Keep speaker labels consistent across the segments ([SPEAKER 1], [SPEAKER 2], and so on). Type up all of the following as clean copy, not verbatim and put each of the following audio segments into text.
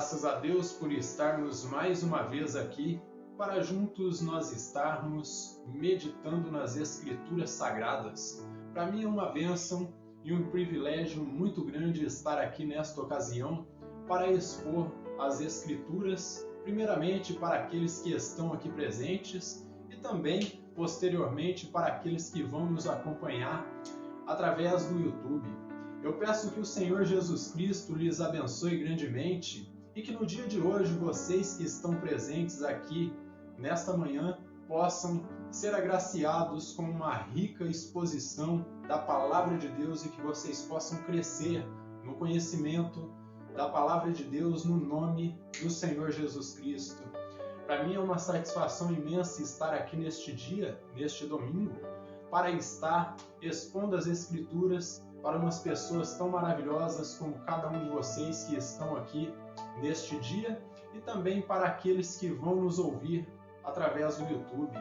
[SPEAKER 1] Graças a Deus por estarmos mais uma vez aqui para juntos nós estarmos meditando nas Escrituras Sagradas. Para mim é uma bênção e um privilégio muito grande estar aqui nesta ocasião para expor as Escrituras, primeiramente para aqueles que estão aqui presentes e também, posteriormente, para aqueles que vão nos acompanhar através do YouTube. Eu peço que o Senhor Jesus Cristo lhes abençoe grandemente e que no dia de hoje vocês que estão presentes aqui nesta manhã possam ser agraciados com uma rica exposição da Palavra de Deus e que vocês possam crescer no conhecimento da Palavra de Deus no nome do Senhor Jesus Cristo. Para mim é uma satisfação imensa estar aqui neste dia, neste domingo, para estar expondo as Escrituras para umas pessoas tão maravilhosas como cada um de vocês que estão aqui neste dia e também para aqueles que vão nos ouvir através do YouTube.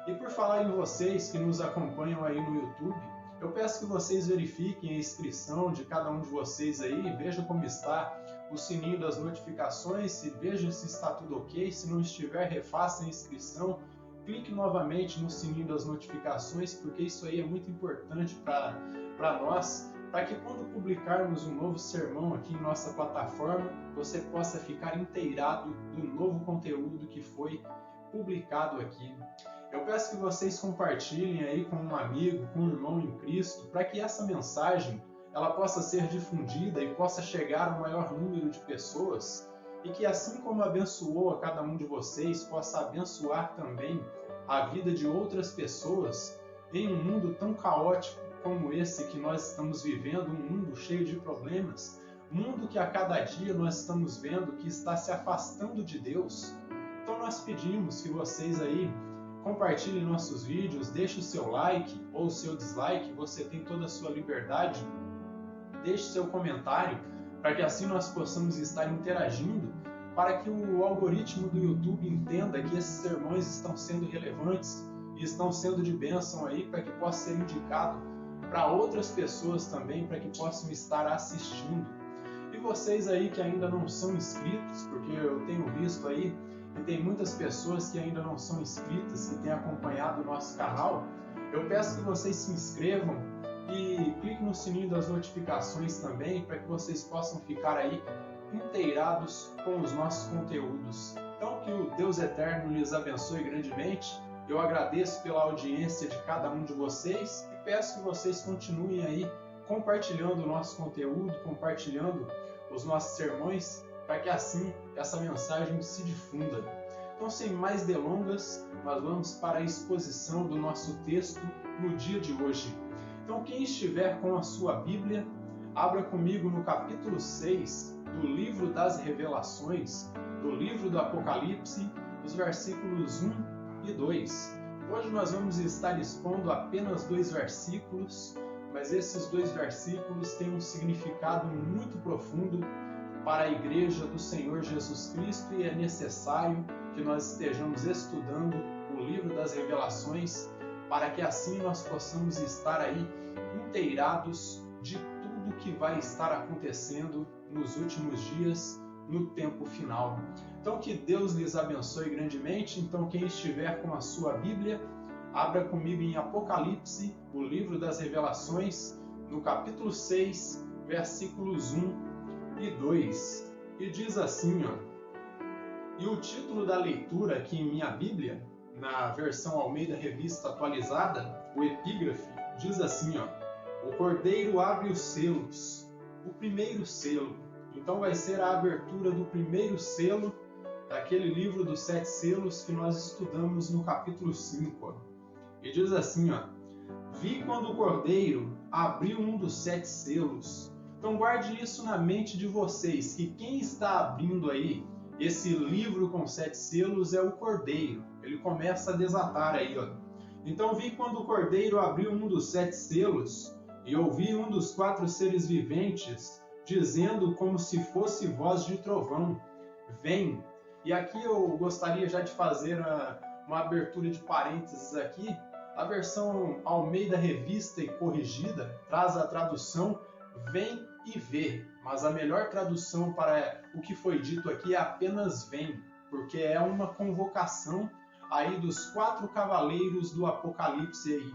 [SPEAKER 1] E por falar em vocês que nos acompanham aí no YouTube, eu peço que vocês verifiquem a inscrição de cada um de vocês aí, vejam como está o sininho das notificações, vejam se está tudo ok, se não estiver, refaçam a inscrição, clique novamente no sininho das notificações, porque isso aí é muito importante para nós, para que quando publicarmos um novo sermão aqui em nossa plataforma, você possa ficar inteirado do novo conteúdo que foi publicado aqui. Eu peço que vocês compartilhem aí com um amigo, com um irmão em Cristo, para que essa mensagem ela possa ser difundida e possa chegar ao maior número de pessoas e que assim como abençoou a cada um de vocês, possa abençoar também a vida de outras pessoas em um mundo tão caótico como esse que nós estamos vivendo, um mundo cheio de problemas, um mundo que a cada dia nós estamos vendo que está se afastando de Deus. Então nós pedimos que vocês aí compartilhem nossos vídeos, deixe o seu like ou o seu dislike, você tem toda a sua liberdade, deixe seu comentário para que assim nós possamos estar interagindo, para que o algoritmo do YouTube entenda que esses sermões estão sendo relevantes e estão sendo de bênção aí, para que possa ser indicado para outras pessoas também, para que possam estar assistindo. E vocês aí que ainda não são inscritos, porque eu tenho visto aí que tem muitas pessoas que ainda não são inscritas, que têm acompanhado o nosso canal, eu peço que vocês se inscrevam e cliquem no sininho das notificações também, para que vocês possam ficar aí inteirados com os nossos conteúdos. Então que o Deus Eterno lhes abençoe grandemente. Eu agradeço pela audiência de cada um de vocês e peço que vocês continuem aí compartilhando o nosso conteúdo, compartilhando os nossos sermões, para que assim essa mensagem se difunda. Então, sem mais delongas, nós vamos para a exposição do nosso texto no dia de hoje. Então, quem estiver com a sua Bíblia, abra comigo no capítulo 6 do livro das Revelações, do livro do Apocalipse, os versículos 1 e 2. Hoje nós vamos estar expondo apenas 2 versículos, mas esses 2 versículos têm um significado muito profundo para a Igreja do Senhor Jesus Cristo e é necessário que nós estejamos estudando o livro das Revelações para que assim nós possamos estar aí inteirados de tudo que vai estar acontecendo nos últimos dias, no tempo final. Então que Deus lhes abençoe grandemente. Então quem estiver com a sua Bíblia, abra comigo em Apocalipse, o livro das Revelações, no capítulo 6, versículos 1 e 2. E diz assim, e o título da leitura aqui em minha Bíblia, na versão Almeida Revista Atualizada, o epígrafe, diz assim, o Cordeiro abre os selos, o primeiro selo. Então vai ser a abertura do primeiro selo daquele livro dos 7 selos que nós estudamos no capítulo 5. E diz assim, vi quando o Cordeiro abriu um dos 7 selos. Então guarde isso na mente de vocês, que quem está abrindo aí esse livro com 7 selos é o Cordeiro. Ele começa a desatar aí, Então vi quando o Cordeiro abriu um dos 7 selos, e ouvi um dos 4 seres viventes, dizendo como se fosse voz de trovão, vem. E aqui eu gostaria já de fazer uma abertura de parênteses aqui. A versão Almeida Revista e Corrigida traz a tradução, vem e vê, mas a melhor tradução para o que foi dito aqui é apenas vem, porque é uma convocação aí dos 4 cavaleiros do Apocalipse aí.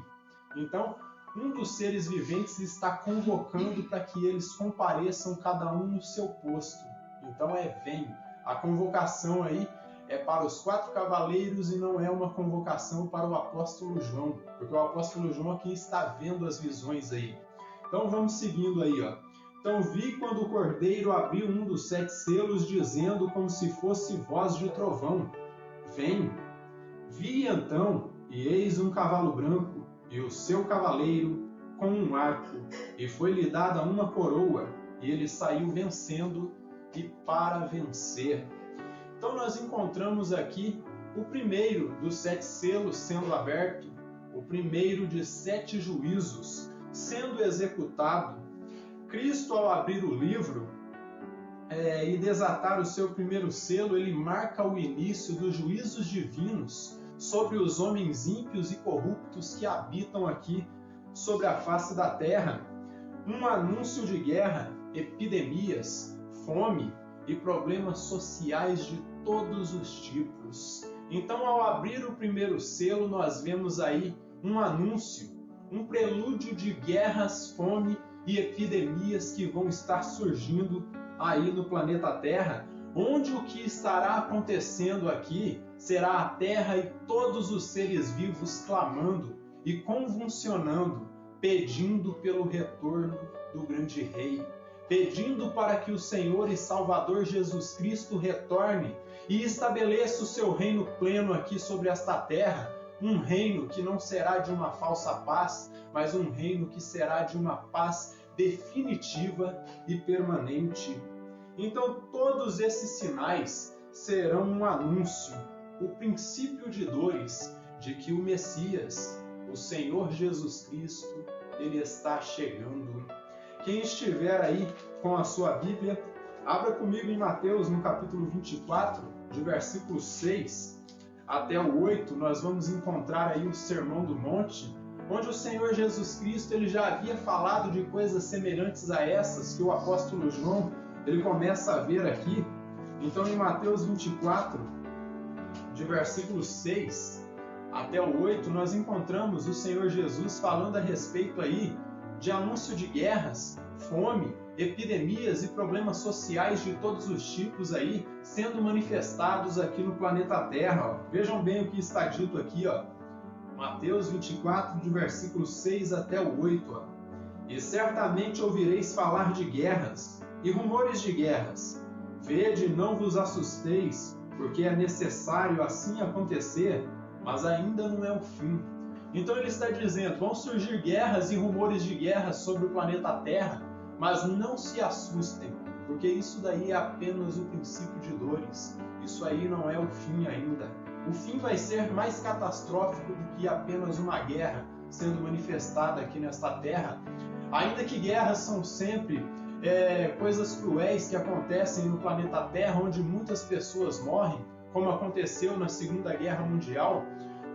[SPEAKER 1] Então, um dos seres viventes está convocando para que eles compareçam cada um no seu posto. Então vem. A convocação aí é para os 4 cavaleiros e não é uma convocação para o apóstolo João, porque o apóstolo João aqui está vendo as visões aí. Então vamos seguindo aí, ó. Então vi quando o cordeiro abriu um dos 7 selos, dizendo como se fosse voz de trovão: vem. Vi então, e eis um cavalo branco, e o seu cavaleiro com um arco, e foi-lhe dada uma coroa, e ele saiu vencendo e para vencer. Então nós encontramos aqui o primeiro dos 7 selos sendo aberto, o primeiro de 7 juízos sendo executado. Cristo, ao abrir o livro e desatar o seu primeiro selo, ele marca o início dos juízos divinos sobre os homens ímpios e corruptos que habitam aqui sobre a face da terra. Um anúncio de guerra, epidemias, fome e problemas sociais de todos os tipos. Então, ao abrir o primeiro selo, nós vemos aí um anúncio, um prelúdio de guerras, fome e epidemias que vão estar surgindo aí no planeta Terra, onde o que estará acontecendo aqui será a Terra e todos os seres vivos clamando e convulsionando, pedindo pelo retorno do grande Rei, pedindo para que o Senhor e Salvador Jesus Cristo retorne e estabeleça o seu reino pleno aqui sobre esta terra, um reino que não será de uma falsa paz, mas um reino que será de uma paz definitiva e permanente. Então, todos esses sinais serão um anúncio, o princípio de dores, de que o Messias, o Senhor Jesus Cristo, ele está chegando. Quem estiver aí com a sua Bíblia, abra comigo em Mateus, no capítulo 24, de versículo 6 até o 8, nós vamos encontrar aí o Sermão do Monte, onde o Senhor Jesus Cristo ele já havia falado de coisas semelhantes a essas que o apóstolo João ele começa a ver aqui. Então, em Mateus 24, de versículo 6 até o 8, nós encontramos o Senhor Jesus falando a respeito aí de anúncio de guerras, fome, epidemias e problemas sociais de todos os tipos aí sendo manifestados aqui no planeta Terra. Ó. Vejam bem o que está dito aqui, ó. Mateus 24, de versículo 6 até o 8. Ó. E certamente ouvireis falar de guerras e rumores de guerras. Vede, não vos assusteis, porque é necessário assim acontecer, mas ainda não é o fim. Então ele está dizendo, vão surgir guerras e rumores de guerras sobre o planeta Terra, mas não se assustem, porque isso daí é apenas o princípio de dores. Isso aí não é o fim ainda. O fim vai ser mais catastrófico do que apenas uma guerra sendo manifestada aqui nesta Terra. Ainda que guerras são sempre coisas cruéis que acontecem no planeta Terra, onde muitas pessoas morrem, como aconteceu na Segunda Guerra Mundial,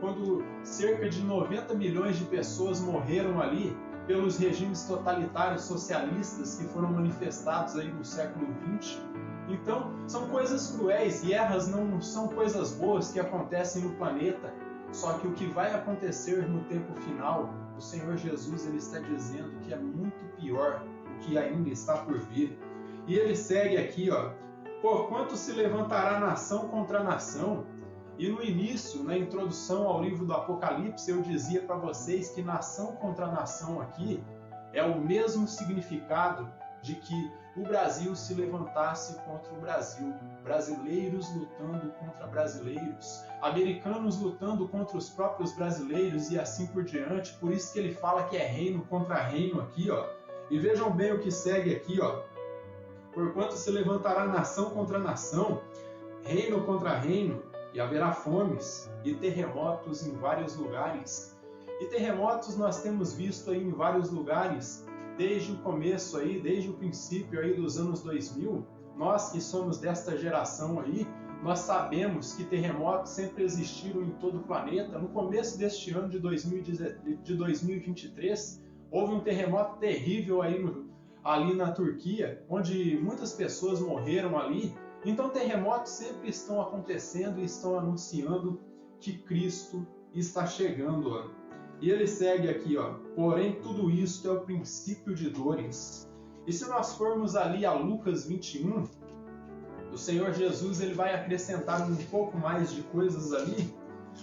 [SPEAKER 1] quando cerca de 90 milhões de pessoas morreram ali pelos regimes totalitários socialistas que foram manifestados aí no século XX. Então, são coisas cruéis, guerras não são coisas boas que acontecem no planeta, só que o que vai acontecer no tempo final, o Senhor Jesus ele está dizendo que é muito pior o que ainda está por vir. E ele segue aqui, ó, porquanto se levantará nação contra nação. E no início, na introdução ao livro do Apocalipse, eu dizia para vocês que nação contra nação aqui é o mesmo significado de que o Brasil se levantasse contra o Brasil, brasileiros lutando contra brasileiros, americanos lutando contra os próprios brasileiros e assim por diante. Por isso que ele fala que é reino contra reino aqui, ó. E vejam bem o que segue aqui, ó. Porquanto se levantará nação contra nação, reino contra reino, e haverá fomes e terremotos em vários lugares. E terremotos nós temos visto aí em vários lugares, desde o começo aí, desde o princípio aí dos anos 2000. Nós que somos desta geração aí, nós sabemos que terremotos sempre existiram em todo o planeta. No começo deste ano de 2023, houve um terremoto terrível aí ali na Turquia, onde muitas pessoas morreram ali. Então terremotos sempre estão acontecendo e estão anunciando que Cristo está chegando. E ele segue aqui, porém tudo isto é o princípio de dores. E se nós formos ali a Lucas 21, o Senhor Jesus ele vai acrescentar um pouco mais de coisas ali,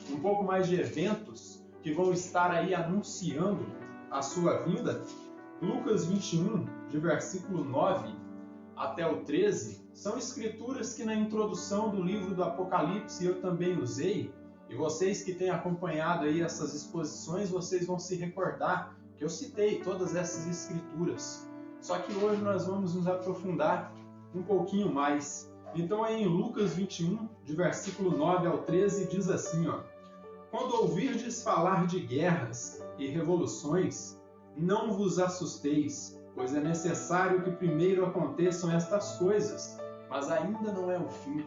[SPEAKER 1] um pouco mais de eventos que vão estar aí anunciando a sua vinda. Lucas 21, de versículo 9 até o 13, são escrituras que na introdução do livro do Apocalipse eu também usei, e vocês que têm acompanhado aí essas exposições, vocês vão se recordar que eu citei todas essas escrituras. Só que hoje nós vamos nos aprofundar um pouquinho mais. Então aí em Lucas 21, de versículo 9 ao 13, diz assim, quando ouvirdes falar de guerras e revoluções, não vos assusteis, pois é necessário que primeiro aconteçam estas coisas, mas ainda não é o fim.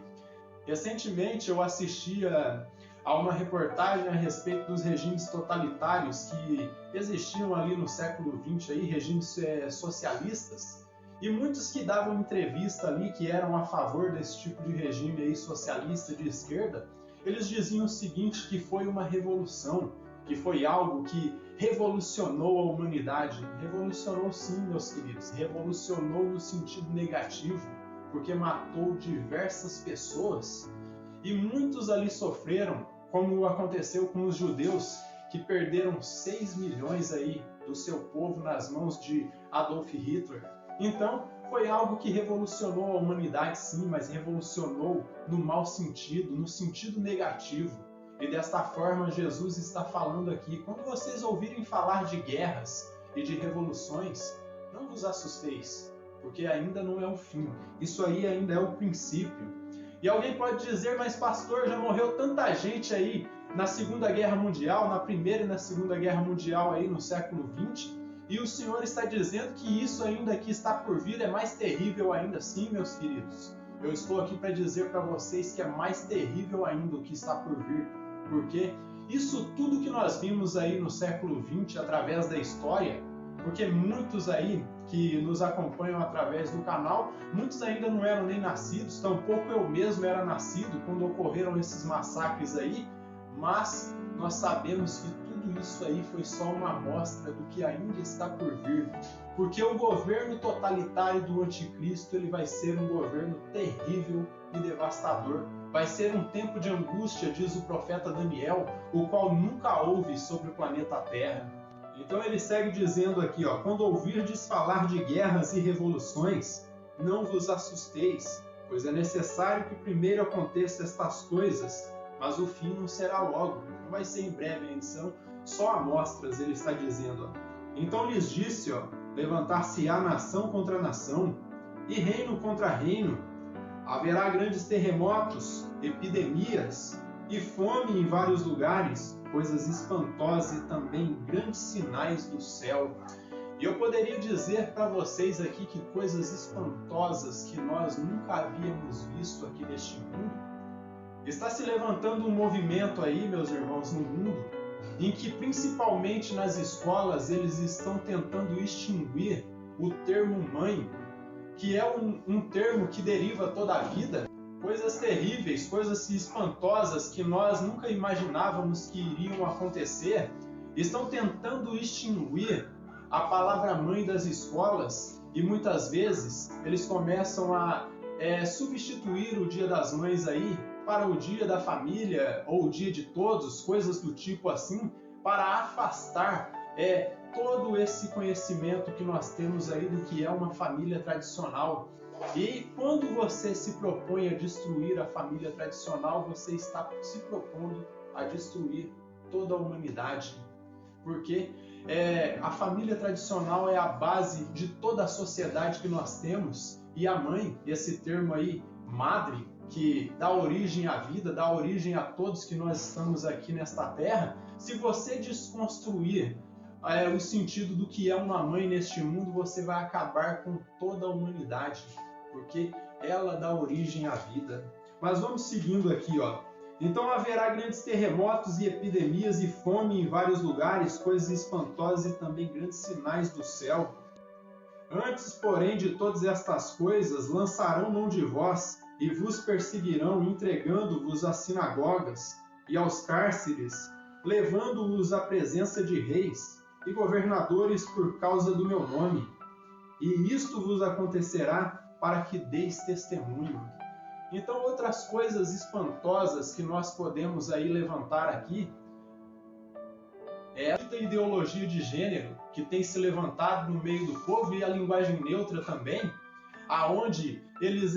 [SPEAKER 1] Recentemente eu assistia a uma reportagem a respeito dos regimes totalitários que existiam ali no século XX, aí, regimes socialistas, e muitos que davam entrevista ali que eram a favor desse tipo de regime aí, socialista de esquerda, eles diziam o seguinte, que foi uma revolução, que foi algo que revolucionou a humanidade. Revolucionou sim, meus queridos, revolucionou no sentido negativo, porque matou diversas pessoas e muitos ali sofreram, como aconteceu com os judeus, que perderam 6 milhões aí do seu povo nas mãos de Adolf Hitler. Então, foi algo que revolucionou a humanidade sim, mas revolucionou no mau sentido, no sentido negativo. E desta forma, Jesus está falando aqui, quando vocês ouvirem falar de guerras e de revoluções, não vos assusteis, porque ainda não é o fim. Isso aí ainda é o princípio. E alguém pode dizer, mas pastor, já morreu tanta gente aí na Segunda Guerra Mundial, na Primeira e na Segunda Guerra Mundial aí no século XX, e o Senhor está dizendo que isso ainda que está por vir é mais terrível ainda. Sim, meus queridos. Eu estou aqui para dizer para vocês que é mais terrível ainda o que está por vir. Porque isso tudo que nós vimos aí no século XX através da história, porque muitos aí que nos acompanham através do canal, muitos ainda não eram nem nascidos, tampouco eu mesmo era nascido quando ocorreram esses massacres aí, mas nós sabemos que tudo isso aí foi só uma amostra do que ainda está por vir, porque o governo totalitário do anticristo ele vai ser um governo terrível e devastador. Vai ser um tempo de angústia, diz o profeta Daniel, o qual nunca houve sobre o planeta Terra. Então ele segue dizendo aqui, quando ouvirdes falar de guerras e revoluções, não vos assusteis, pois é necessário que primeiro aconteçam estas coisas, mas o fim não será logo, não vai ser em breve, ainda são só amostras, ele está dizendo. Então lhes disse, levantar-se-á nação contra nação, e reino contra reino, haverá grandes terremotos, epidemias e fome em vários lugares, coisas espantosas e também grandes sinais do céu. E eu poderia dizer para vocês aqui que coisas espantosas que nós nunca havíamos visto aqui neste mundo. Está se levantando um movimento aí, meus irmãos, no mundo, em que principalmente nas escolas eles estão tentando extinguir o termo mãe, que é um termo que deriva toda a vida. Coisas terríveis, coisas espantosas que nós nunca imaginávamos que iriam acontecer, estão tentando extinguir a palavra mãe das escolas e muitas vezes eles começam a substituir o Dia das Mães aí para o Dia da Família ou o Dia de Todos, coisas do tipo assim, para afastar todo esse conhecimento que nós temos aí do que é uma família tradicional. E quando você se propõe a destruir a família tradicional, você está se propondo a destruir toda a humanidade. Porque a família tradicional é a base de toda a sociedade que nós temos. E a mãe, esse termo aí, madre, que dá origem à vida, dá origem a todos que nós estamos aqui nesta terra, se você desconstruir o sentido do que é uma mãe neste mundo, você vai acabar com toda a humanidade, porque ela dá origem à vida. Mas vamos seguindo aqui, Então haverá grandes terremotos e epidemias e fome em vários lugares, coisas espantosas e também grandes sinais do céu. Antes, porém, de todas estas coisas, lançarão mão de vós e vos perseguirão, entregando-vos às sinagogas e aos cárceres, levando-os à presença de reis e governadores por causa do meu nome. E isto vos acontecerá para que deis testemunho. Então, outras coisas espantosas que nós podemos aí levantar aqui é a ideologia de gênero que tem se levantado no meio do povo, e a linguagem neutra também, aonde eles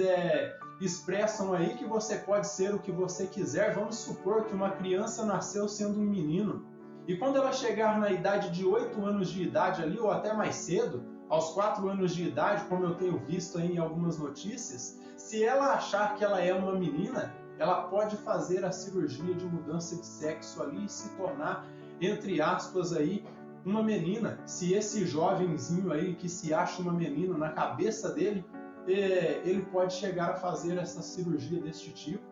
[SPEAKER 1] expressam aí que você pode ser o que você quiser. Vamos supor que uma criança nasceu sendo um menino, e quando ela chegar na idade de 8 anos de idade ali, ou até mais cedo, aos 4 anos de idade, como eu tenho visto aí em algumas notícias, se ela achar que ela é uma menina, ela pode fazer a cirurgia de mudança de sexo ali e se tornar, entre aspas, aí, uma menina. Se esse jovenzinho aí que se acha uma menina, na cabeça dele, ele pode chegar a fazer essa cirurgia deste tipo.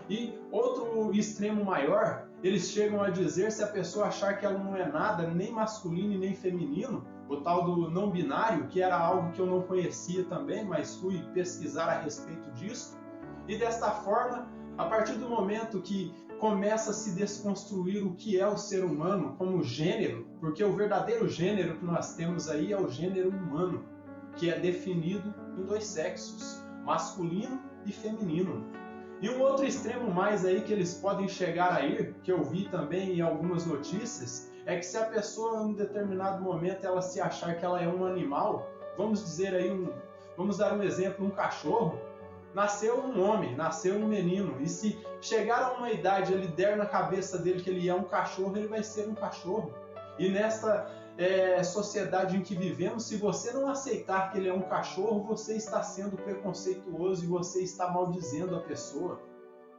[SPEAKER 1] E outro extremo maior, eles chegam a dizer, se a pessoa achar que ela não é nada, nem masculino e nem feminino, o tal do não binário, que era algo que eu não conhecia também, mas fui pesquisar a respeito disso. E desta forma, a partir do momento que começa a se desconstruir o que é o ser humano como gênero, porque o verdadeiro gênero que nós temos aí é o gênero humano, que é definido em 2 sexos, masculino e feminino. E um outro extremo mais aí que eles podem chegar a ir, que eu vi também em algumas notícias, é que se a pessoa em um determinado momento ela se achar que ela é um animal, vamos dizer aí, vamos dar um exemplo, um cachorro, nasceu um homem, nasceu um menino, e se chegar a uma idade ele der na cabeça dele que ele é um cachorro, ele vai ser um cachorro. E nesta sociedade em que vivemos, se você não aceitar que ele é um cachorro, você está sendo preconceituoso e você está maldizendo a pessoa.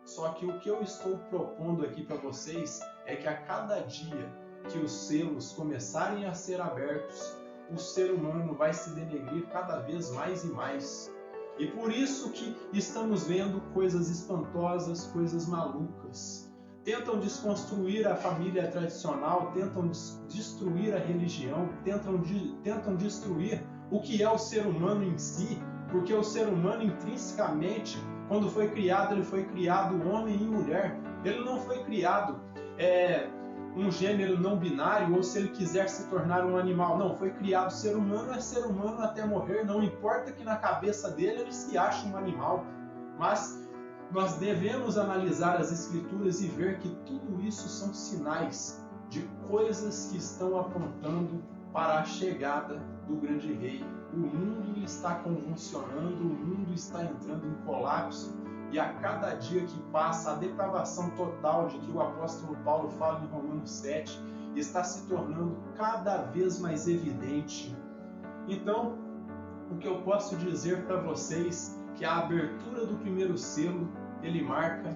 [SPEAKER 1] Só que o que eu estou propondo aqui para vocês é que a cada dia que os selos começarem a ser abertos, o ser humano vai se denegrir cada vez mais e mais. E por isso que estamos vendo coisas espantosas, coisas malucas. Tentam desconstruir a família tradicional, tentam destruir a religião, tentam destruir o que é o ser humano em si, porque o ser humano intrinsecamente, quando foi criado, ele foi criado homem e mulher. Ele não foi criado um gênero não binário, ou se ele quiser se tornar um animal. Não, foi criado ser humano, é ser humano até morrer. Não importa que na cabeça dele ele se ache um animal, mas nós devemos analisar as Escrituras e ver que tudo isso são sinais de coisas que estão apontando para a chegada do grande rei. O mundo está convulsionando, o mundo está entrando em colapso, e a cada dia que passa, a depravação total de que o apóstolo Paulo fala em Romanos 7 está se tornando cada vez mais evidente. Então, o que eu posso dizer para vocês que a abertura do primeiro selo, ele marca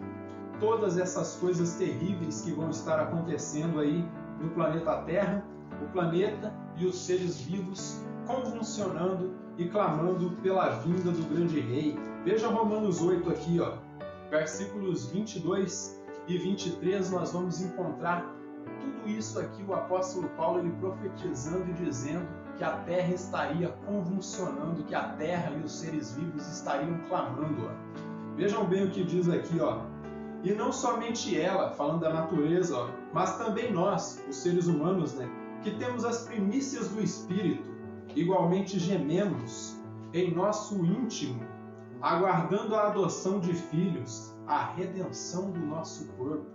[SPEAKER 1] todas essas coisas terríveis que vão estar acontecendo aí no planeta Terra, o planeta e os seres vivos convulsionando e clamando pela vinda do grande rei. Veja Romanos 8 aqui, versículos 22 e 23, nós vamos encontrar tudo isso aqui, o apóstolo Paulo ele profetizando e dizendo que a terra estaria convulsionando, que a terra e os seres vivos estariam clamando. Vejam bem o que diz aqui, e não somente ela, falando da natureza, mas também nós, os seres humanos, que temos as primícias do Espírito, igualmente gememos em nosso íntimo, aguardando a adoção de filhos, a redenção do nosso corpo.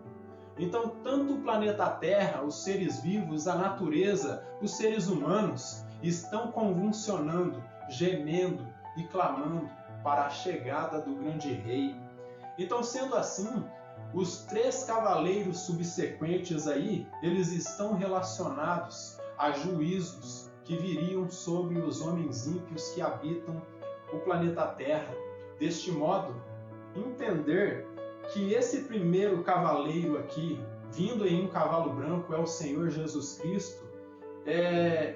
[SPEAKER 1] Então, tanto o planeta Terra, os seres vivos, a natureza, os seres humanos estão convulsionando, gemendo e clamando para a chegada do grande rei. Então, sendo assim, os 3 cavaleiros subsequentes aí, eles estão relacionados a juízos que viriam sobre os homens ímpios que habitam o planeta Terra. Deste modo, entender que esse primeiro cavaleiro aqui, vindo em um cavalo branco, é o Senhor Jesus Cristo,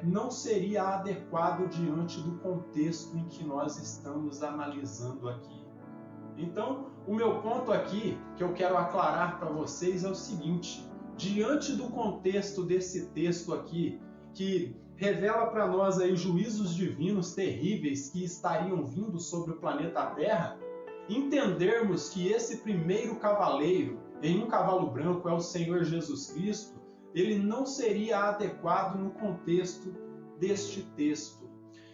[SPEAKER 1] não seria adequado diante do contexto em que nós estamos analisando aqui. Então, o meu ponto aqui, que eu quero aclarar para vocês, é o seguinte: diante do contexto desse texto aqui, que revela para nós aí juízos divinos terríveis que estariam vindo sobre o planeta Terra, entendermos que esse primeiro cavaleiro em um cavalo branco é o Senhor Jesus Cristo, ele não seria adequado no contexto deste texto.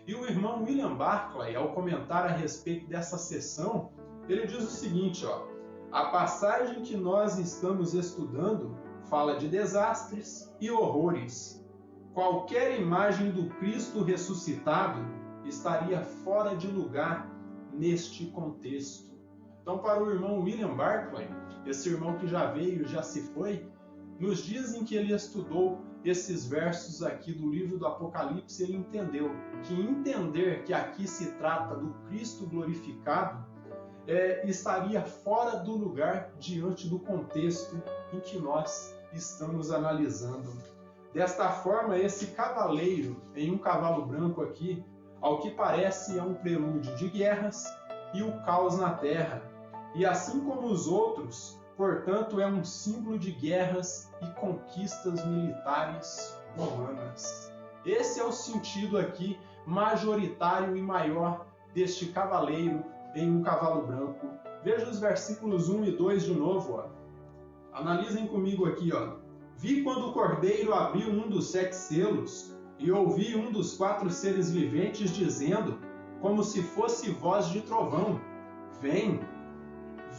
[SPEAKER 1] E o irmão William Barclay, ao comentar a respeito dessa sessão, ele diz o seguinte, a passagem que nós estamos estudando fala de desastres e horrores. Qualquer imagem do Cristo ressuscitado estaria fora de lugar neste contexto. Então, para o irmão William Barclay, esse irmão que já veio, já se foi, nos dias em que ele estudou esses versos aqui do livro do Apocalipse, ele entendeu que entender que aqui se trata do Cristo glorificado estaria fora do lugar diante do contexto em que nós estamos analisando. Desta forma, esse cavaleiro em um cavalo branco aqui, ao que parece é um prelúdio de guerras e o caos na terra. E assim como os outros, portanto, é um símbolo de guerras e conquistas militares humanas. Esse é o sentido aqui majoritário e maior deste cavaleiro em um cavalo branco. Veja os versículos 1 e 2 de novo. Analisem comigo aqui. Vi quando o cordeiro abriu um dos 7 selos e ouvi um dos 4 seres viventes dizendo, como se fosse voz de trovão, vem.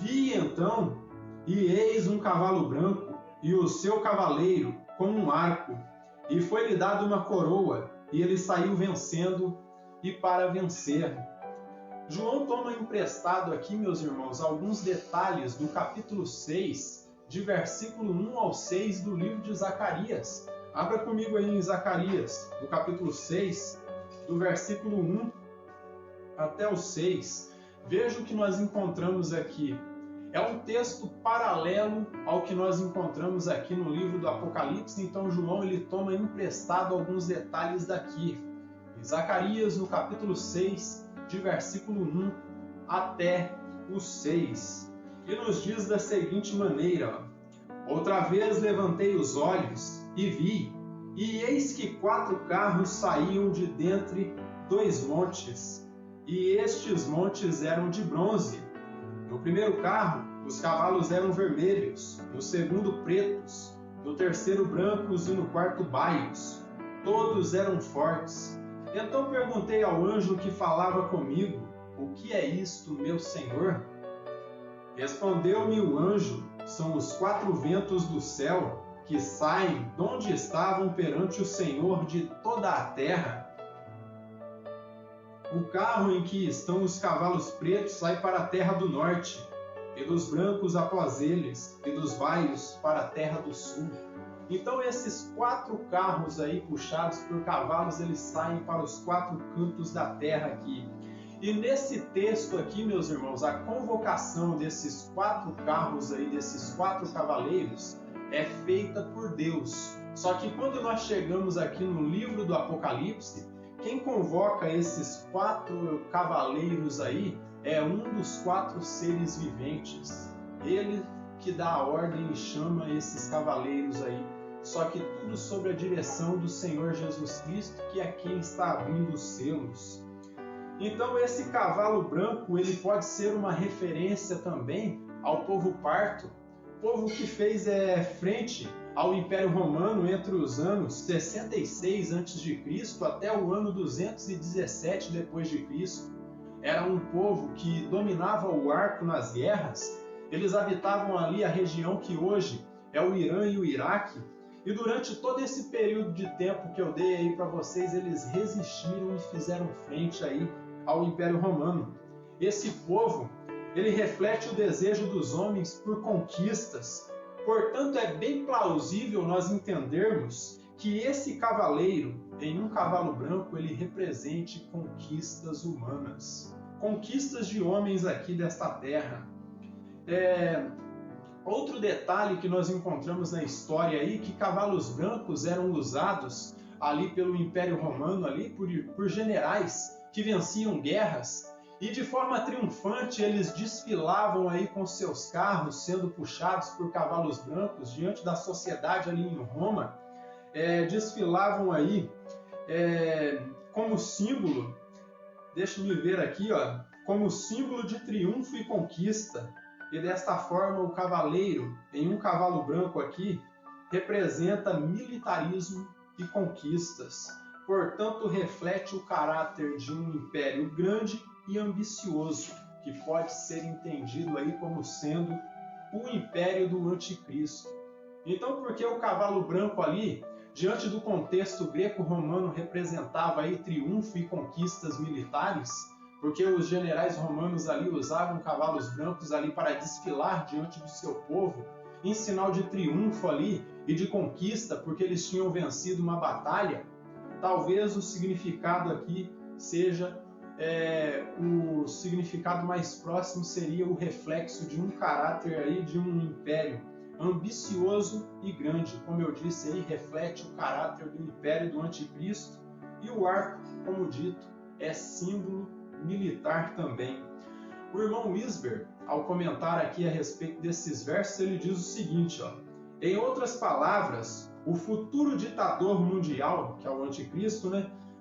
[SPEAKER 1] Vi então, e eis um cavalo branco, e o seu cavaleiro com um arco, e foi-lhe dada uma coroa, e ele saiu vencendo e para vencer. João toma emprestado aqui, meus irmãos, alguns detalhes do capítulo 6, de versículo 1 ao 6 do livro de Zacarias. Abra comigo aí em Zacarias, no capítulo 6, do versículo 1 até o 6. Veja o que nós encontramos aqui. É um texto paralelo ao que nós encontramos aqui no livro do Apocalipse, então João ele toma emprestado alguns detalhes daqui. Em Zacarias, no capítulo 6, de versículo 1 até o 6. E nos diz da seguinte maneira, outra vez levantei os olhos e vi, e eis que 4 carros saíam de dentre 2 montes, e estes montes eram de bronze. No primeiro carro, os cavalos eram vermelhos, no segundo pretos, no terceiro brancos e no quarto baios. Todos eram fortes. Então perguntei ao anjo que falava comigo, o que é isto, meu senhor? Respondeu-me o anjo, são os 4 ventos do céu, que saem de onde estavam perante o Senhor de toda a terra. O carro em que estão os cavalos pretos sai para a terra do norte, e dos brancos após eles, e dos baios para a terra do sul. Então esses 4 carros aí puxados por cavalos, eles saem para os 4 cantos da terra aqui. E nesse texto aqui, meus irmãos, a convocação desses 4 carros aí, desses 4 cavaleiros, é feita por Deus. Só que quando nós chegamos aqui no livro do Apocalipse, quem convoca esses 4 cavaleiros aí é um dos 4 seres viventes. Ele que dá a ordem e chama esses cavaleiros aí. Só que tudo sob a direção do Senhor Jesus Cristo, que é quem está abrindo os selos. Então esse cavalo branco ele pode ser uma referência também ao povo parto, povo que fez frente ao Império Romano entre os anos 66 a.C. até o ano 217 d.C. Era um povo que dominava o arco nas guerras, eles habitavam ali a região que hoje é o Irã e o Iraque, e durante todo esse período de tempo que eu dei aí para vocês, eles resistiram e fizeram frente aí ao Império Romano. Esse povo, ele reflete o desejo dos homens por conquistas. Portanto, é bem plausível nós entendermos que esse cavaleiro, em um cavalo branco, ele represente conquistas humanas. Conquistas de homens aqui desta terra. Outro detalhe que nós encontramos na história aí, que cavalos brancos eram usados ali pelo Império Romano, ali por generais que venciam guerras, e de forma triunfante eles desfilavam aí com seus carros, sendo puxados por cavalos brancos diante da sociedade ali em Roma. desfilavam aí como símbolo, deixa-me ver aqui, ó, como símbolo de triunfo e conquista. E desta forma o cavaleiro, em um cavalo branco aqui, representa militarismo e conquistas. Portanto, reflete o caráter de um império grande e ambicioso, que pode ser entendido aí como sendo o império do anticristo. Então, por que o cavalo branco ali, diante do contexto greco-romano, representava aí triunfo e conquistas militares? Porque os generais romanos ali usavam cavalos brancos ali para desfilar diante do seu povo, em sinal de triunfo ali e de conquista, porque eles tinham vencido uma batalha. Talvez o significado aqui seja, o significado mais próximo seria o reflexo de um caráter aí, de um império ambicioso e grande. Como eu disse aí, reflete o caráter do império do anticristo, e o arco, como dito, é símbolo militar também. O irmão Wisber, ao comentar aqui a respeito desses versos, ele diz o seguinte, ó: em outras palavras, o futuro ditador mundial, que é o anticristo,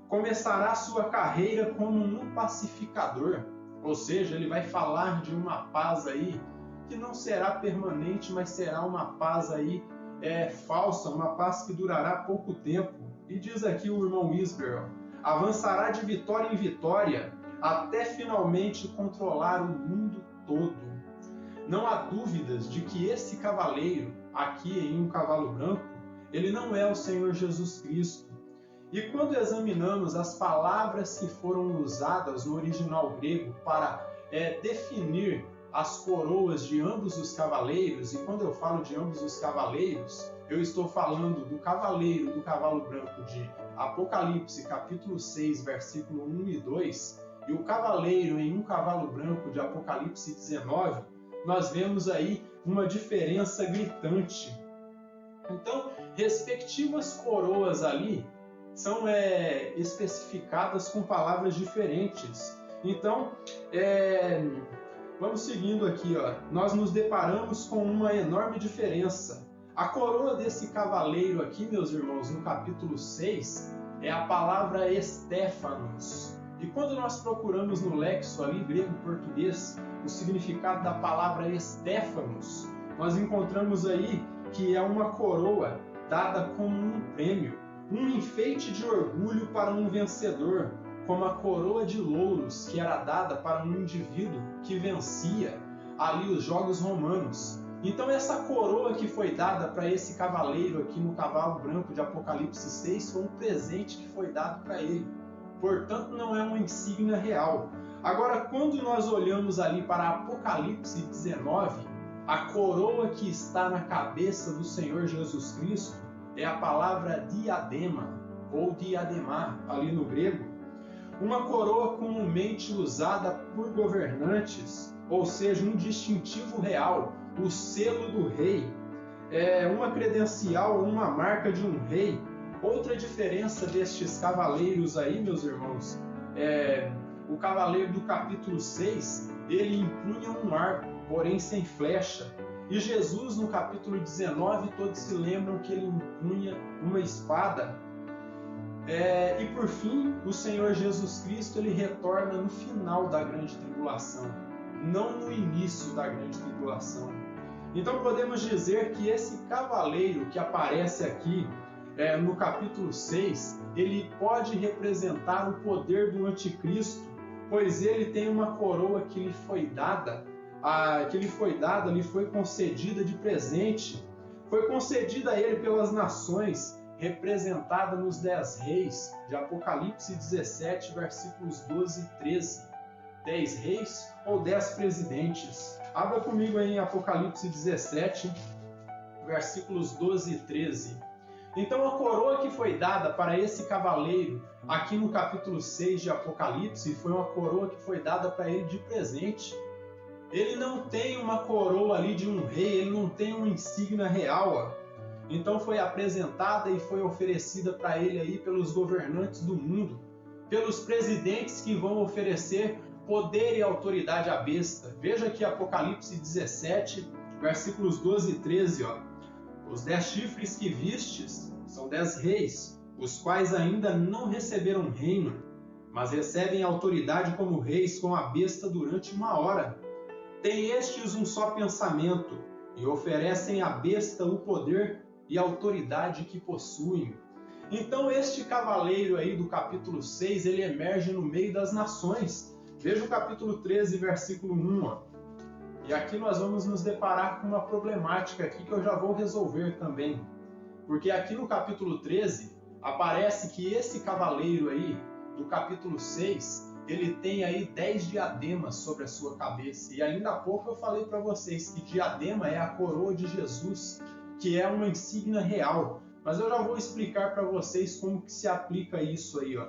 [SPEAKER 1] começará sua carreira como um pacificador, ou seja, ele vai falar de uma paz aí que não será permanente, mas será uma paz aí falsa, uma paz que durará pouco tempo. E diz aqui o irmão Wisber, ó: avançará de vitória em vitória até finalmente controlar o mundo todo. Não há dúvidas de que esse cavaleiro, aqui em um cavalo branco, ele não é o Senhor Jesus Cristo. E quando examinamos as palavras que foram usadas no original grego para definir as coroas de ambos os cavaleiros, e quando eu falo de ambos os cavaleiros, eu estou falando do cavaleiro do cavalo branco de Apocalipse, capítulo 6, versículo 1 e 2, e o cavaleiro em um cavalo branco de Apocalipse 19, nós vemos aí uma diferença gritante. Então, respectivas coroas ali são especificadas com palavras diferentes. Então, vamos seguindo aqui, ó. Nós nos deparamos com uma enorme diferença. A coroa desse cavaleiro aqui, meus irmãos, no capítulo 6, é a palavra Estéfanos. E quando nós procuramos no léxico ali, grego-português, o significado da palavra Estéfanos, nós encontramos aí que é uma coroa dada como um prêmio, um enfeite de orgulho para um vencedor, como a coroa de louros que era dada para um indivíduo que vencia ali os jogos romanos. Então essa coroa que foi dada para esse cavaleiro aqui no cavalo branco de Apocalipse 6 foi um presente que foi dado para ele. Portanto, não é uma insígnia real. Agora, quando nós olhamos ali para Apocalipse 19, a coroa que está na cabeça do Senhor Jesus Cristo é a palavra diadema, ou diademar, ali no grego. Uma coroa comumente usada por governantes, ou seja, um distintivo real, o selo do rei, uma credencial, uma marca de um rei. Outra diferença destes cavaleiros aí, meus irmãos, o cavaleiro do capítulo 6, ele empunha um arco, porém sem flecha. E Jesus, no capítulo 19, todos se lembram que ele empunha uma espada. E por fim, o Senhor Jesus Cristo, ele retorna no final da grande tribulação, não no início da grande tribulação. Então podemos dizer que esse cavaleiro que aparece aqui, no capítulo 6, ele pode representar o poder do anticristo, pois ele tem uma coroa que lhe foi dada, lhe foi concedida de presente, foi concedida a ele pelas nações, representada nos 10 reis, de Apocalipse 17, versículos 12 e 13. 10 reis ou 10 presidentes. Abra comigo aí em Apocalipse 17, versículos 12 e 13. Então a coroa que foi dada para esse cavaleiro aqui no capítulo 6 de Apocalipse foi uma coroa que foi dada para ele de presente. Ele não tem uma coroa ali de um rei, ele não tem uma insígnia real. Então foi apresentada e foi oferecida para ele aí pelos governantes do mundo, pelos presidentes que vão oferecer poder e autoridade à besta. Veja aqui Apocalipse 17, versículos 12 e 13, ó. Os 10 chifres que vistes são 10 reis, os quais ainda não receberam reino, mas recebem autoridade como reis com a besta durante 1 hora. Têm estes um só pensamento, e oferecem à besta o poder e a autoridade que possuem. Então este cavaleiro aí do capítulo 6, ele emerge no meio das nações. Veja o capítulo 13, versículo 1. Ó. E aqui nós vamos nos deparar com uma problemática aqui que eu já vou resolver também. Porque aqui no capítulo 13, aparece que esse cavaleiro aí, do capítulo 6, ele tem aí 10 diademas sobre a sua cabeça. E ainda há pouco eu falei para vocês que diadema é a coroa de Jesus, que é uma insígnia real. Mas eu já vou explicar para vocês como que se aplica isso aí, ó.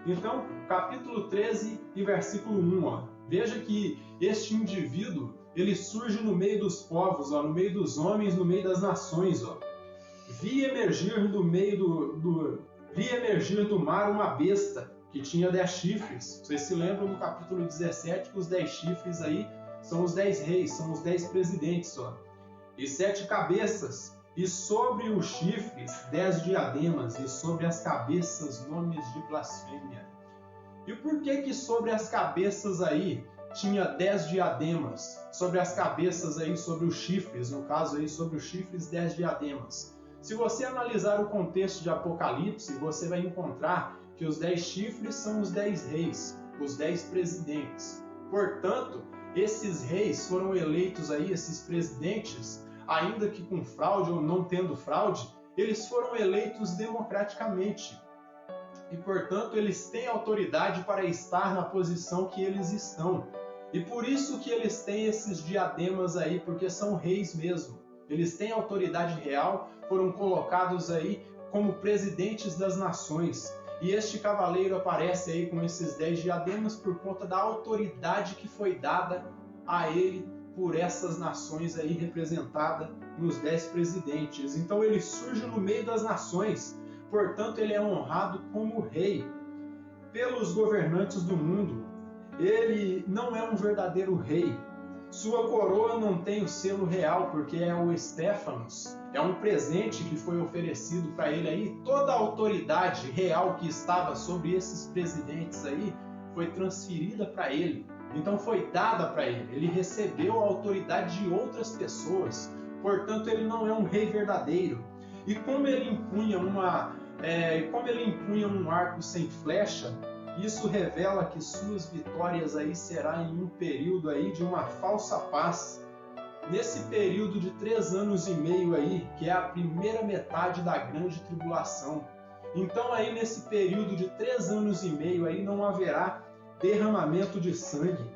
[SPEAKER 1] Então, capítulo 13 e versículo 1, ó. Veja que este indivíduo, ele surge no meio dos povos, ó, no meio dos homens, no meio das nações, ó. Vi emergir do mar uma besta que tinha 10 chifres. Vocês se lembram no capítulo 17 que os 10 chifres aí são os 10 reis, são os 10 presidentes, ó. E 7 cabeças, e sobre os chifres 10 diademas, e sobre as cabeças nomes de blasfêmia. E por que sobre as cabeças aí tinha 10 diademas? Sobre as cabeças aí, sobre os chifres, no caso aí sobre os chifres 10 diademas. Se você analisar o contexto de Apocalipse, você vai encontrar que os 10 chifres são os 10 reis, os 10 presidentes. Portanto, esses reis foram eleitos aí, esses presidentes, ainda que com fraude ou não tendo fraude, eles foram eleitos democraticamente. E, portanto, eles têm autoridade para estar na posição que eles estão. E por isso que eles têm esses diademas aí, porque são reis mesmo. Eles têm autoridade real, foram colocados aí como presidentes das nações. E este cavaleiro aparece aí com esses 10 diademas por conta da autoridade que foi dada a ele por essas nações aí representada nos 10 presidentes. Então ele surge no meio das nações, portanto ele é honrado como rei pelos governantes do mundo. Ele não é um verdadeiro rei. Sua coroa não tem o selo real, porque é o Stéphanos. É um presente que foi oferecido para ele aí. Toda a autoridade real que estava sobre esses presidentes aí foi transferida para ele. Então foi dada para ele. Ele recebeu a autoridade de outras pessoas. Portanto, ele não é um rei verdadeiro. E como ele impunha um arco sem flecha, isso revela que suas vitórias aí será em um período aí de uma falsa paz. Nesse período de 3 anos e meio aí, que é a primeira metade da grande tribulação. Então aí nesse período de 3 anos e meio aí não haverá derramamento de sangue.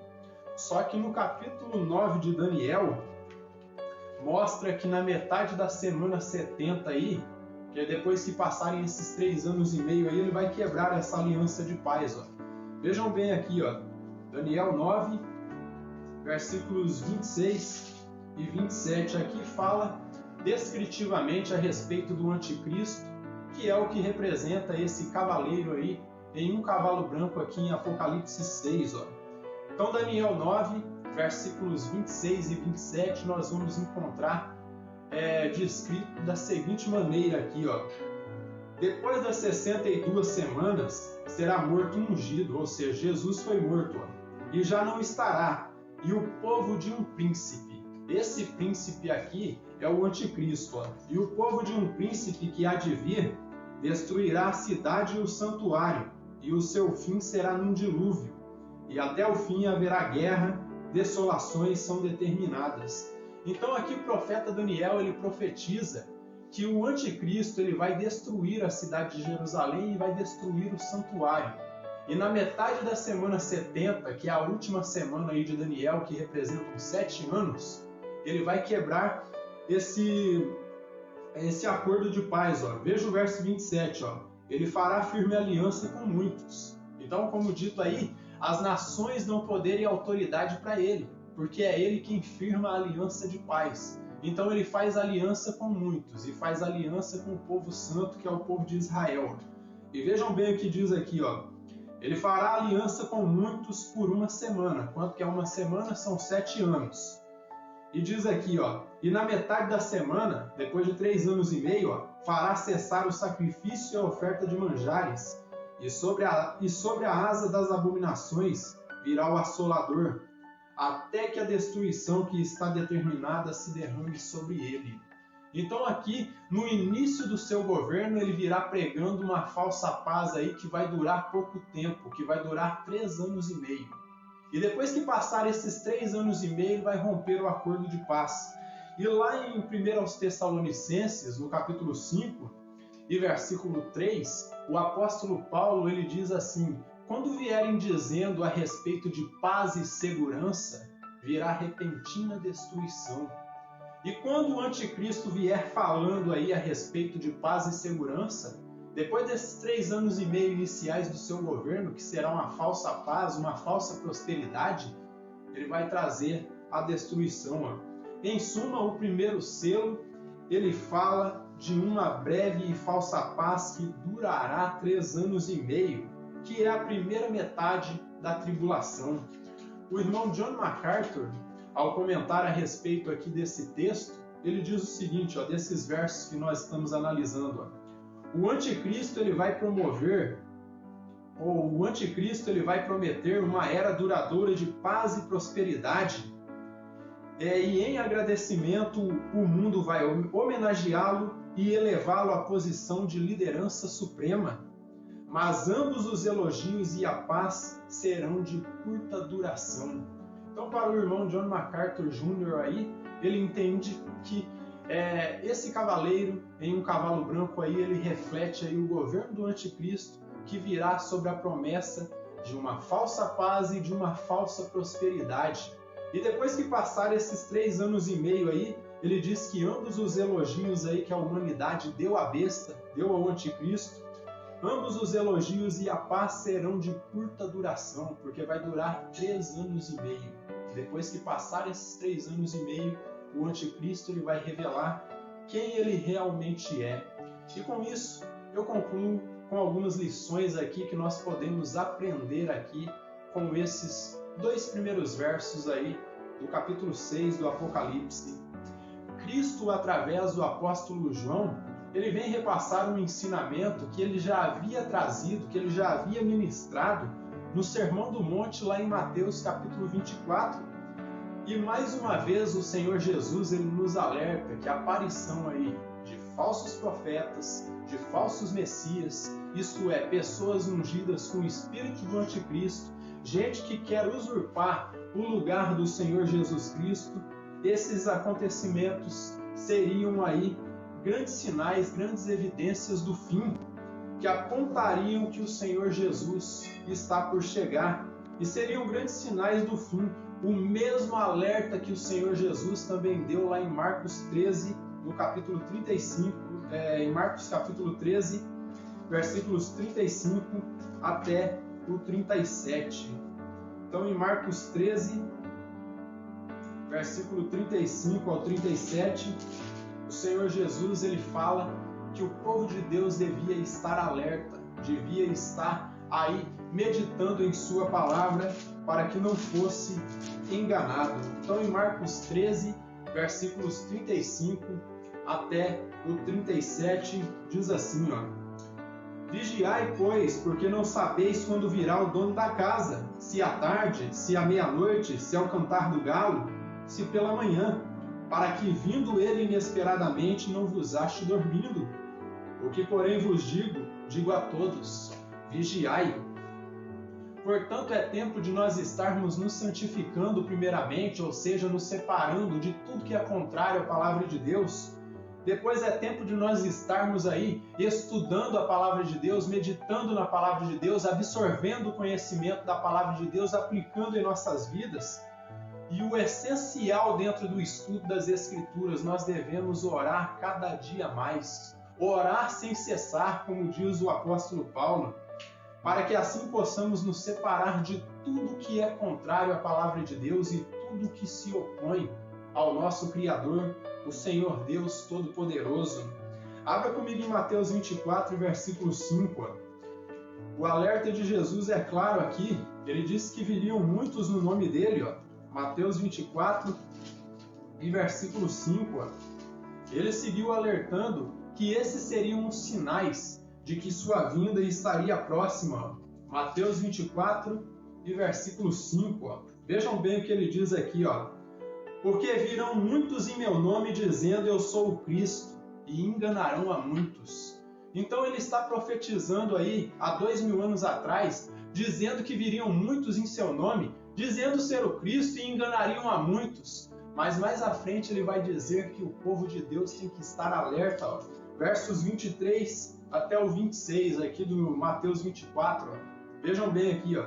[SPEAKER 1] Só que no capítulo 9 de Daniel, mostra que na metade da semana 70 aí, que é depois que passarem esses 3 anos e meio aí, ele vai quebrar essa aliança de paz. Ó. Vejam bem aqui, ó, Daniel 9, versículos 26 e 27. Aqui fala descritivamente a respeito do anticristo, que é o que representa esse cavaleiro aí, em um cavalo branco aqui em Apocalipse 6. Ó. Então, Daniel 9, versículos 26 e 27, nós vamos encontrar descrito da seguinte maneira aqui, ó. Depois das 62 semanas, será morto um ungido, ou seja, Jesus foi morto, ó, e já não estará, e o povo de um príncipe. Esse príncipe aqui é o anticristo, ó, e o povo de um príncipe que há de vir destruirá a cidade e o santuário, e o seu fim será num dilúvio, e até o fim haverá guerra, desolações são determinadas. Então aqui o profeta Daniel, ele profetiza que o anticristo ele vai destruir a cidade de Jerusalém e vai destruir o santuário. E na metade da semana 70, que é a última semana aí de Daniel, que representa os 7 anos, ele vai quebrar esse acordo de paz. Ó. Veja o verso 27. Ó. Ele fará firme aliança com muitos. Então, como dito aí, as nações dão poder e autoridade para ele, porque é ele quem firma a aliança de paz. Então ele faz aliança com muitos, e faz aliança com o povo santo, que é o povo de Israel. E vejam bem o que diz aqui, ó. Ele fará aliança com muitos por 1 semana. Quanto que é 1 semana? São 7 anos. E diz aqui, e na metade da semana, depois de 3 anos e meio, fará cessar o sacrifício e a oferta de manjares, e sobre a asa das abominações virá o assolador, até que a destruição que está determinada se derrame sobre ele. Então aqui, no início do seu governo, ele virá pregando uma falsa paz aí que vai durar pouco tempo, que vai durar 3 anos e meio. E depois que passar esses 3 anos e meio, ele vai romper o acordo de paz. E lá em 1 aos Tessalonicenses, no capítulo 5 e versículo 3, o apóstolo Paulo ele diz assim: quando vierem dizendo a respeito de paz e segurança, virá repentina destruição. E quando o anticristo vier falando aí a respeito de paz e segurança, depois desses 3 anos e meio iniciais do seu governo, que será uma falsa paz, uma falsa prosperidade, ele vai trazer a destruição. Em suma, o primeiro selo, ele fala de uma breve e falsa paz que durará 3 anos e meio, que é a primeira metade da tribulação. O irmão John MacArthur, ao comentar a respeito aqui desse texto, ele diz o seguinte, desses versos que nós estamos analisando. O anticristo ele vai promover, ou o anticristo ele vai prometer uma era duradoura de paz e prosperidade, e em agradecimento o mundo vai homenageá-lo e elevá-lo à posição de liderança suprema. Mas ambos os elogios e a paz serão de curta duração. Então, para o irmão John MacArthur Jr. aí, ele entende que esse cavaleiro em um cavalo branco aí, ele reflete aí o governo do anticristo que virá sobre a promessa de uma falsa paz e de uma falsa prosperidade. E depois que passar esses 3 anos e meio aí, ele diz que ambos os elogios aí que a humanidade deu à besta, deu ao anticristo, ambos os elogios e a paz serão de curta duração, porque vai durar 3 anos e meio. Depois que passar esses 3 anos e meio, o anticristo ele vai revelar quem ele realmente é. E com isso, eu concluo com algumas lições aqui que nós podemos aprender aqui com esses 2 primeiros versos aí do capítulo 6 do Apocalipse. Cristo, através do apóstolo João, ele vem repassar um ensinamento que ele já havia trazido, que ele já havia ministrado no Sermão do Monte, lá em Mateus capítulo 24. E mais uma vez o Senhor Jesus ele nos alerta que a aparição aí de falsos profetas, de falsos messias, isto é, pessoas ungidas com o espírito do anticristo, gente que quer usurpar o lugar do Senhor Jesus Cristo, esses acontecimentos seriam aí grandes sinais, grandes evidências do fim, que apontariam que o Senhor Jesus está por chegar. E seriam grandes sinais do fim, o mesmo alerta que o Senhor Jesus também deu lá em Marcos 13, no capítulo 35, em Marcos capítulo 13, versículos 35 até o 37. Então, em Marcos 13, versículo 35 ao 37, o Senhor Jesus ele fala que o povo de Deus devia estar alerta, devia estar aí meditando em sua palavra para que não fosse enganado. Então, em Marcos 13, versículos 35 até o 37, diz assim, Vigiai, pois, porque não sabeis quando virá o dono da casa, se à tarde, se à meia-noite, se ao cantar do galo, se pela manhã, para que, vindo ele inesperadamente, não vos ache dormindo. O que, porém, vos digo a todos, vigiai. Portanto, é tempo de nós estarmos nos santificando primeiramente, ou seja, nos separando de tudo que é contrário à palavra de Deus. Depois é tempo de nós estarmos aí estudando a palavra de Deus, meditando na palavra de Deus, absorvendo o conhecimento da palavra de Deus, aplicando em nossas vidas. E o essencial dentro do estudo das Escrituras, nós devemos orar cada dia mais. Orar sem cessar, como diz o apóstolo Paulo, para que assim possamos nos separar de tudo que é contrário à palavra de Deus e tudo que se opõe ao nosso Criador, o Senhor Deus Todo-Poderoso. Abra comigo em Mateus 24, versículo 5. O alerta de Jesus é claro aqui. Ele disse que viriam muitos no nome dele. Mateus 24, e versículo 5, ó, ele seguiu alertando que esses seriam os sinais de que sua vinda estaria próxima. Mateus 24 e versículo 5. Ó. Vejam bem o que ele diz aqui. Ó. Porque virão muitos em meu nome dizendo eu sou o Cristo e enganarão a muitos. Então ele está profetizando aí há 2000 anos atrás, dizendo que viriam muitos em seu nome, dizendo ser o Cristo e enganariam a muitos. Mas mais à frente ele vai dizer que o povo de Deus tem que estar alerta. Ó. Versos 23 até o 26 aqui do Mateus 24. Ó. Vejam bem aqui. Ó.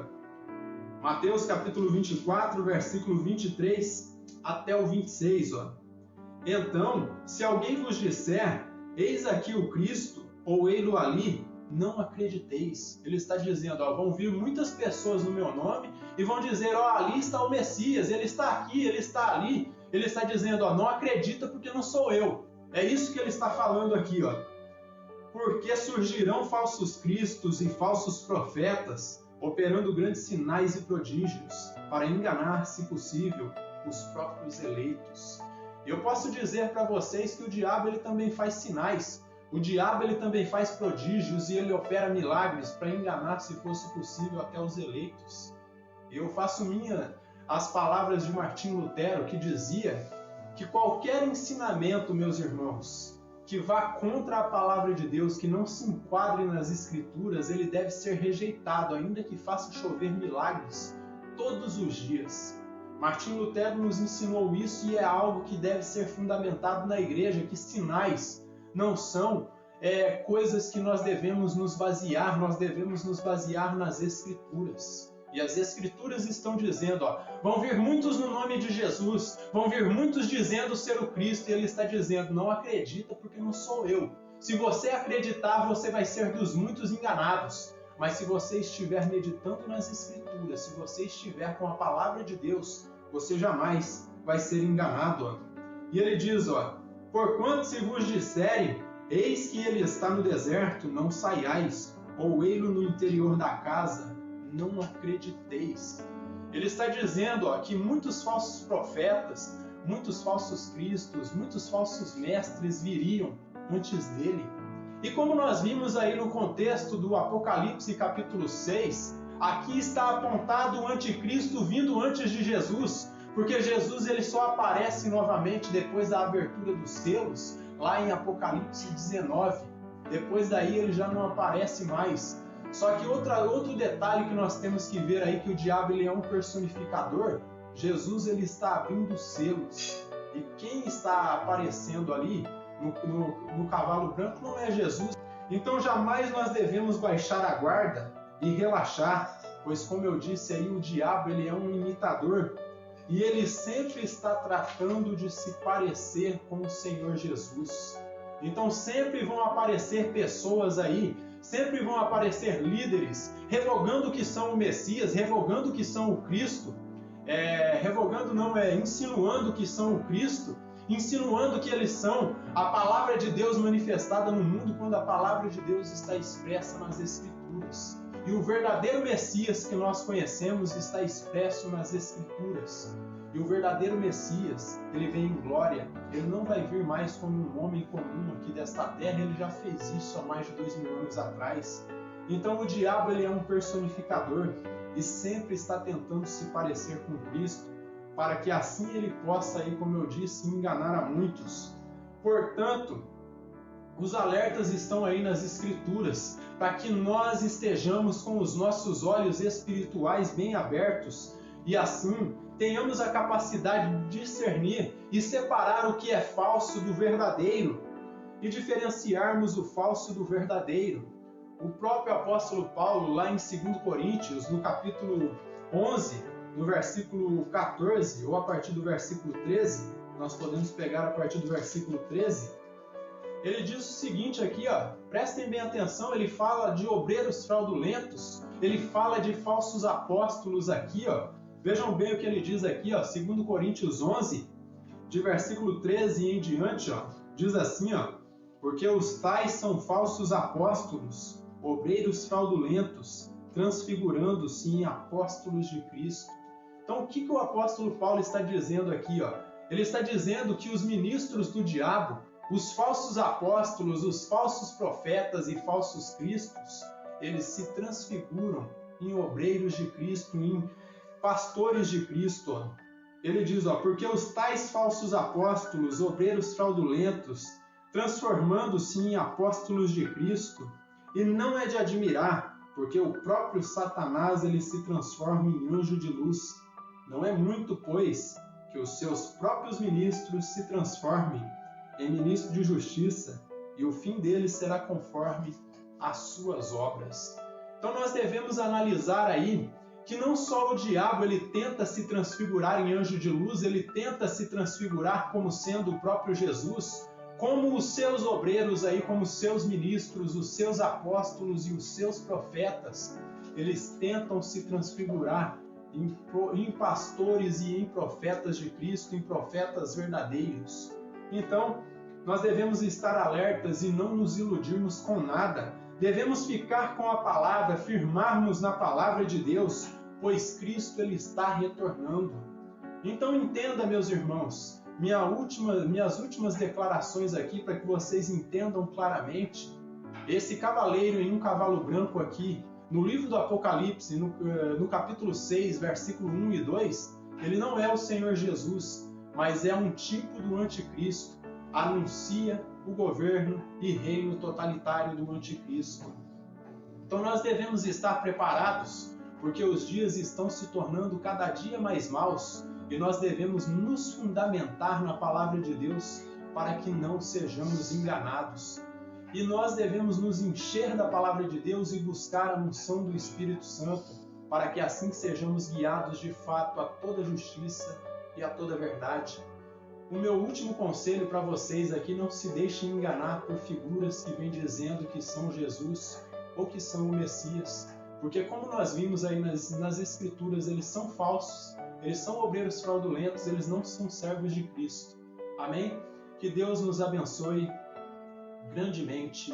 [SPEAKER 1] Mateus capítulo 24, versículo 23 até o 26. Ó. Então, se alguém vos disser, eis aqui o Cristo, ou ei-lo ali, não acrediteis. Ele está dizendo, ó, vão vir muitas pessoas no meu nome e vão dizer, ó, ali está o Messias, ele está aqui, ele está ali. Ele está dizendo, ó, não acredita porque não sou eu. É isso que ele está falando aqui, ó. Porque surgirão falsos cristos e falsos profetas, operando grandes sinais e prodígios, para enganar, se possível, os próprios eleitos. Eu posso dizer para vocês que o diabo ele também faz sinais. O diabo ele também faz prodígios e ele opera milagres para enganar, se fosse possível, até os eleitos. Eu faço minha as palavras de Martinho Lutero, que dizia que qualquer ensinamento, meus irmãos, que vá contra a palavra de Deus, que não se enquadre nas Escrituras, ele deve ser rejeitado, ainda que faça chover milagres todos os dias. Martinho Lutero nos ensinou isso e é algo que deve ser fundamentado na igreja, que sinais não são coisas que nós devemos nos basear, nós devemos nos basear nas Escrituras. E as Escrituras estão dizendo, ó, vão vir muitos no nome de Jesus, vão vir muitos dizendo ser o Cristo, e ele está dizendo, não acredita porque não sou eu. Se você acreditar, você vai ser dos muitos enganados. Mas se você estiver meditando nas Escrituras, se você estiver com a palavra de Deus, você jamais vai ser enganado. Ó. E ele diz, ó, porquanto se vos disserem, eis que ele está no deserto, não saiais, ou ei-lo no interior da casa, não acrediteis. Ele está dizendo ó, que muitos falsos profetas, muitos falsos cristos, muitos falsos mestres viriam antes dele. E como nós vimos aí no contexto do Apocalipse capítulo 6, aqui está apontado o anticristo vindo antes de Jesus, porque Jesus ele só aparece novamente depois da abertura dos selos, lá em Apocalipse 19. Depois daí ele já não aparece mais. Só que outro detalhe que nós temos que ver aí, que o diabo ele é um personificador. Jesus ele está abrindo selos. E quem está aparecendo ali no cavalo branco não é Jesus. Então jamais nós devemos baixar a guarda e relaxar, pois como eu disse aí, o diabo ele é um imitador. E ele sempre está tratando de se parecer com o Senhor Jesus. Então sempre vão aparecer pessoas aí, sempre vão aparecer líderes, revogando que são o Messias, revogando que são o Cristo, insinuando que são o Cristo, insinuando que eles são a palavra de Deus manifestada no mundo, quando a palavra de Deus está expressa nas Escrituras. E o verdadeiro Messias que nós conhecemos está expresso nas Escrituras. E o verdadeiro Messias, ele vem em glória. Ele não vai vir mais como um homem comum aqui desta terra. Ele já fez isso há mais de 2000 anos atrás. Então o diabo ele é um personificador e sempre está tentando se parecer com Cristo, para que assim ele possa, aí, como eu disse, enganar a muitos. Portanto, os alertas estão aí nas Escrituras, para que nós estejamos com os nossos olhos espirituais bem abertos e assim tenhamos a capacidade de discernir e separar o que é falso do verdadeiro e diferenciarmos o falso do verdadeiro. O próprio apóstolo Paulo, lá em 2 Coríntios, no capítulo 11, no versículo 14, ou a partir do versículo 13, nós podemos pegar a partir do versículo 13, ele diz o seguinte aqui, ó, prestem bem atenção, ele fala de obreiros fraudulentos, ele fala de falsos apóstolos aqui, ó. Vejam bem o que ele diz aqui, ó, 2 Coríntios 11, de versículo 13 em diante, ó, diz assim, ó, porque os tais são falsos apóstolos, obreiros fraudulentos, transfigurando-se em apóstolos de Cristo. Então, o que o apóstolo Paulo está dizendo aqui, ó? Ele está dizendo que os ministros do diabo, os falsos apóstolos, os falsos profetas e falsos cristos, eles se transfiguram em obreiros de Cristo, em pastores de Cristo. Ele diz, porque os tais falsos apóstolos, obreiros fraudulentos, transformando-se em apóstolos de Cristo, e não é de admirar, porque o próprio Satanás ele se transforma em anjo de luz. Não é muito, pois, que os seus próprios ministros se transformem em ministro de justiça, e o fim deles será conforme as suas obras. Então nós devemos analisar aí que não só o diabo ele tenta se transfigurar em anjo de luz, ele tenta se transfigurar como sendo o próprio Jesus, como os seus obreiros aí, como os seus ministros, os seus apóstolos e os seus profetas, eles tentam se transfigurar em pastores e em profetas de Cristo, em profetas verdadeiros. Então, nós devemos estar alertas e não nos iludirmos com nada. Devemos ficar com a palavra, firmarmos na palavra de Deus, pois Cristo ele está retornando. Então entenda, meus irmãos, minhas últimas declarações aqui para que vocês entendam claramente. Esse cavaleiro em um cavalo branco aqui, no livro do Apocalipse, no capítulo 6, versículo 1 e 2, ele não é o Senhor Jesus, mas é um tipo do anticristo. Anuncia o governo e reino totalitário do anticristo. Então nós devemos estar preparados, porque os dias estão se tornando cada dia mais maus e nós devemos nos fundamentar na palavra de Deus para que não sejamos enganados. E nós devemos nos encher da palavra de Deus e buscar a unção do Espírito Santo, para que assim sejamos guiados de fato a toda justiça e a toda verdade. O meu último conselho para vocês aqui: não se deixem enganar por figuras que vêm dizendo que são Jesus ou que são o Messias, porque como nós vimos aí nas Escrituras, eles são falsos, eles são obreiros fraudulentos, eles não são servos de Cristo. Amém? Que Deus nos abençoe grandemente.